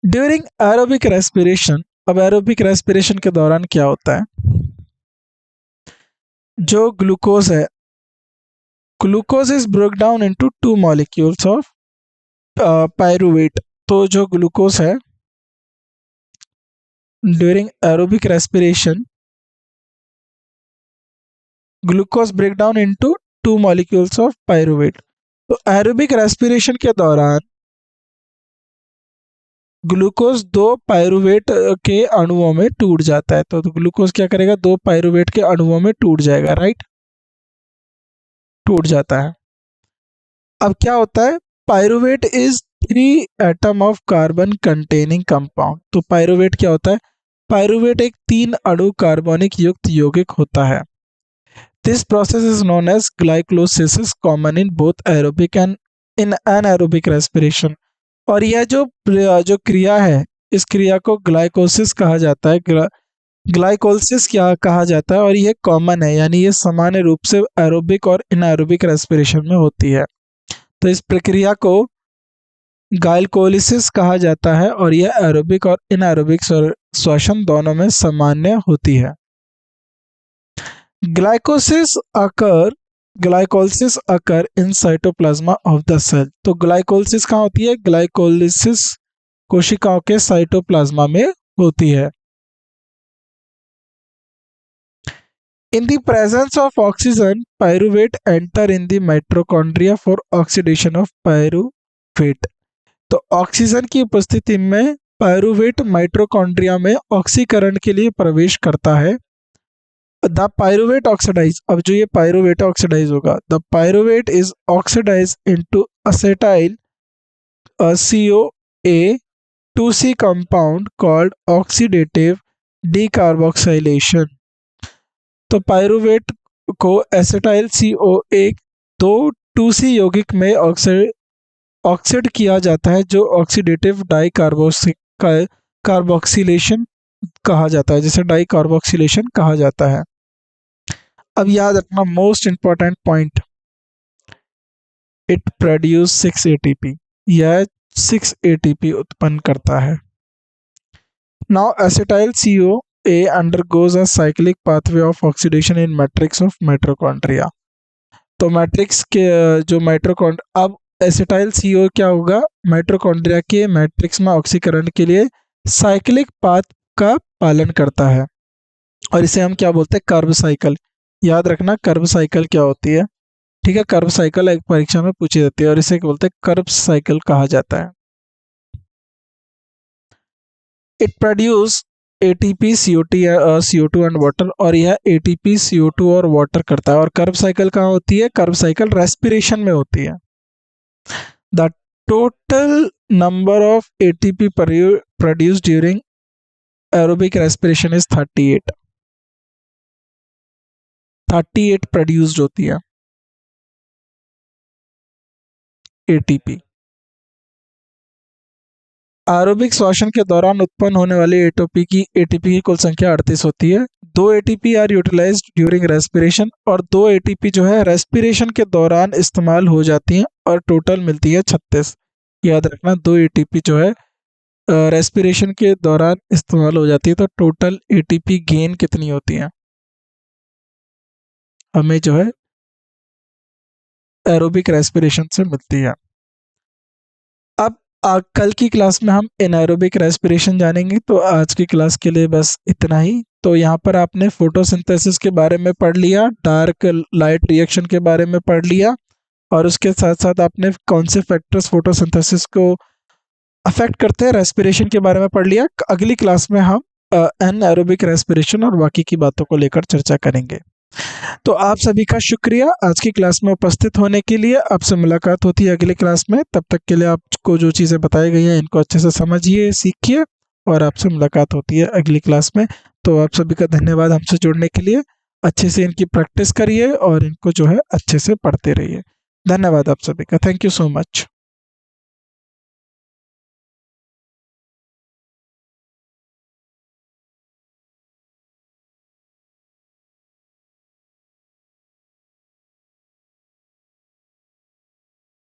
[SPEAKER 1] ड्यूरिंग एरोबिक रेस्पिरेशन, अब एरोबिक रेस्पिरेशन के दौरान क्या होता है, जो ग्लूकोज है, glucose is broke down into 2 molecules of pyruvate. तो जो ग्लूकोज है during aerobic respiration, glucose break down into 2 molecules of pyruvate. तो एरोबिक रेस्पिरेशन के दौरान ग्लूकोज 2 पायरुवेट के अणुओं में टूट जाता है। तो ग्लूकोज क्या करेगा, 2 पायरुवेट के अणुओं में टूट जाएगा, राइट, टूट जाता है। अब क्या होता है, pyruvate is 3 atom of carbon containing compound. तो पायरुवेट क्या होता है, पायरुवेट एक 3 अणु कार्बनिक युक्त यौगिक होता है। This process is known as glycolysis, is common in both aerobic and in anaerobic respiration. और यह जो क्रिया है, इस क्रिया को ग्लाइकोसिस कहा जाता है, ग्लाइकोलिसिस क्या कहा जाता है, और यह कॉमन है, यानी ये सामान्य रूप से एरोबिक और इनएरोबिक रेस्पिरेशन में होती है। तो इस प्रक्रिया को ग्लाइकोलिसिस कहा जाता है और यह एरोबिक और इनएरोबिक श्वसन दोनों में सामान्य होती है। Glycolysis occur in cytoplasm of the cell. तो ग्लाइकोलिसिस कहाँ होती है, ग्लाइकोलिसिस कोशिकाओं के साइटोप्लाज्मा में होती है। In the presence of oxygen, pyruvate enter in the mitochondria for oxidation of pyruvate। तो ऑक्सीजन की उपस्थिति में पायरुवेट माइटोकॉन्ड्रिया में ऑक्सीकरण के लिए प्रवेश करता है। द पायरुवेट ऑक्सीडाइज, अब जो ये पायरुवेट ऑक्सीडाइज होगा, the pyruvate is oxidise into acetyl CoA 2C compound called oxidative decarboxylation. तो पायरुवेट को एसिटाइल CoA 2C यौगिक में ऑक्सीड किया जाता है, जो ऑक्सीडेटिव कार्बोक्सिलेशन कहा जाता है, जिसे डाइकार्बोक्सिलेशन कहा जाता है। अब याद रखना most important point, it produce 6 ATP, यह 6 ATP उत्पन्न करता है। Now acetyl CoA undergoes a cyclic pathway of oxidation in matrix of mitochondria। तो मैट्रिक्स के जो अब एसिटाइल CO क्या होगा, माइटोकॉन्ड्रिया के मैट्रिक्स में ऑक्सीकरण के लिए साइक्लिक पाथ का पालन करता है, और इसे हम क्या बोलते हैं, कर्व साइकिल। याद रखना कर्व साइकिल क्या होती है, ठीक है, कर्व साइकिल एक परीक्षा में पूछी जाती है और इसे क्या बोलते हैं, कर्व साइकिल कहा जाता है। It produce ATP CO2 and water, और यह ATP CO2 और वाटर करता है। और कर्व साइकिल कहाँ होती है, कर्व साइकिल रेस्पिरेशन में होती है। The total number of ATP produced during aerobic respiration is 38 produced होती है ATP। एरोबिक श्वसन के दौरान उत्पन्न होने वाली ATP की कुल संख्या 38 होती है। 2 ATP are utilized during respiration, और 2 ATP जो है रेस्पिरेशन के दौरान इस्तेमाल हो जाती हैं, और टोटल मिलती है 36। याद रखना 2 ATP जो है रेस्पिरेशन के दौरान इस्तेमाल हो जाती है तो टोटल एटीपी गेन कितनी होती है हमें जो है एरोबिक रेस्पिरेशन से मिलती है। अब कल की क्लास में हम एनाएरोबिक रेस्पिरेशन जानेंगे, तो आज की क्लास के लिए बस इतना ही। तो यहाँ पर आपने फोटोसिंथेसिस के बारे में पढ़ लिया, डार्क लाइट रिएक्शन के बारे में पढ़ लिया, और उसके साथ साथ आपने कौन से फैक्टर्स फोटोसिंथेसिस को अफेक्ट करते हैं रेस्पिरेशन के बारे में पढ़ लिया। अगली क्लास में हम एनाएरोबिक रेस्पिरेशन और बाकी की बातों को लेकर चर्चा करेंगे। तो आप सभी का शुक्रिया आज की क्लास में उपस्थित होने के लिए। आपसे मुलाकात होती है अगली क्लास में, तब तक के लिए आपको जो चीज़ें बताई गई हैं इनको अच्छे से समझिए, सीखिए, और आपसे मुलाकात होती है अगली क्लास में। तो आप सभी का धन्यवाद हमसे जुड़ने के लिए। अच्छे से इनकी प्रैक्टिस करिए और इनको जो है अच्छे से पढ़ते रहिए। धन्यवाद आप सभी का। Thank you so much.